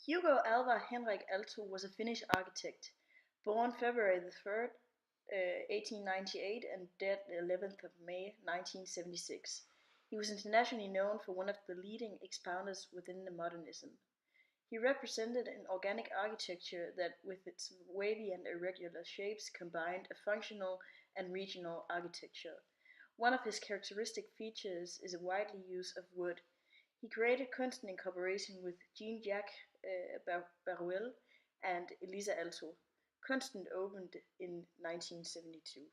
Hugo Alvar Henrik Aalto was a Finnish architect, born February the 3rd, 1898 and dead the 11th of May 1976. He was internationally known for one of the leading expounders within the modernism. He represented an organic architecture that, with its wavy and irregular shapes, combined a functional and regional architecture. One of his characteristic features is a widely use of wood. He created Kunsten in cooperation with Jean-Jacques Baruel and Elisa Aalto. Kunsten opened in 1972.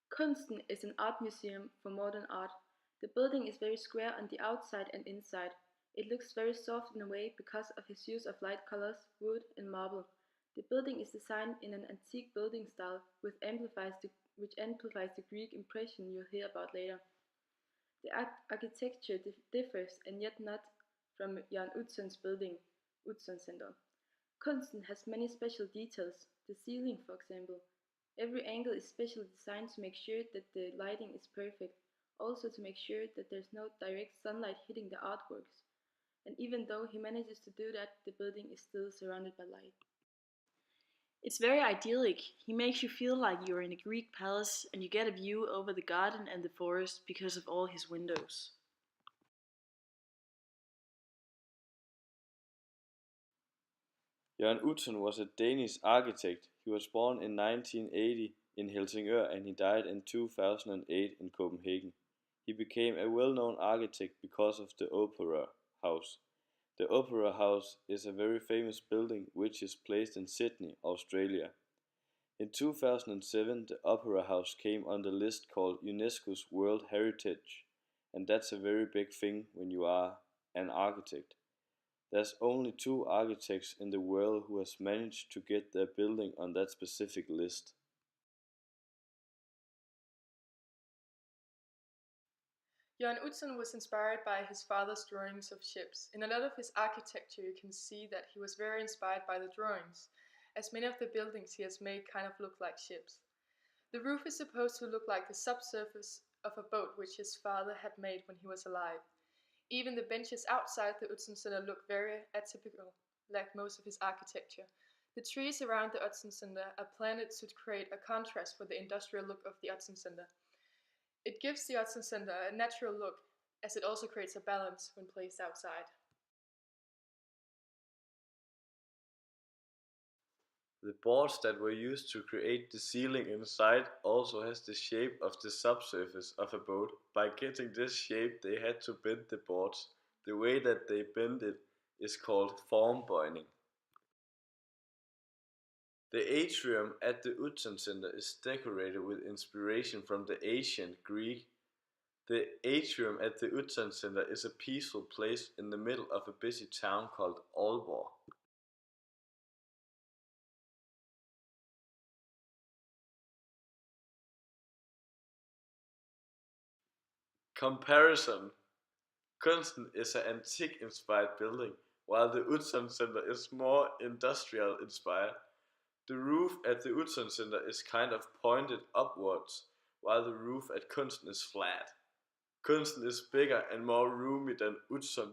Kunsten is an art museum for modern art. The building is very square on the outside and inside. It looks very soft in a way because of his use of light colors, wood and marble. The building is designed in an antique building style which amplifies the Greek impression you'll hear about later. The architecture differs and yet not from Jan Utzon's building, Utzon Center. Kunsten has many special details, the ceiling for example. Every angle is specially designed to make sure that the lighting is perfect, also to make sure that there's no direct sunlight hitting the artworks. And even though he manages to do that, the building is still surrounded by light. It's very idyllic. He makes you feel like you're in a Greek palace and you get a view over the garden and the forest because of all his windows. Jørgen Utzon was a Danish architect. He was born in 1980 in Helsingør and he died in 2008 in Copenhagen. He became a well-known architect because of the Opera House. The Opera House is a very famous building which is placed in Sydney, Australia. In 2007 the Opera House came on the list called UNESCO's World Heritage, and that's a very big thing when you are an architect. There's only 2 architects in the world who has managed to get their building on that specific list. Jørgen Utzon was inspired by his father's drawings of ships. In a lot of his architecture you can see that he was very inspired by the drawings, as many of the buildings he has made kind of look like ships. The roof is supposed to look like the subsurface of a boat which his father had made when he was alive. Even the benches outside the Utzon Center look very atypical, like most of his architecture. The trees around the Utzon Center are planted to create a contrast for the industrial look of the Utzon Center. It gives the Utzon Center a natural look, as it also creates a balance when placed outside. The boards that were used to create the ceiling inside also has the shape of the subsurface of a boat. By getting this shape they had to bend the boards. The way that they bend it is called form binding. The atrium at the Utzon Center is decorated with inspiration from the ancient Greek. The atrium at the Utzon Center is a peaceful place in the middle of a busy town called Aalborg. Comparison. Kunsten is an antique-inspired building, while the Utzon Center is more industrial-inspired. The roof at the Utzon Center is kind of pointed upwards, while the roof at Kunsten is flat. Kunsten is bigger and more roomy than Utzon.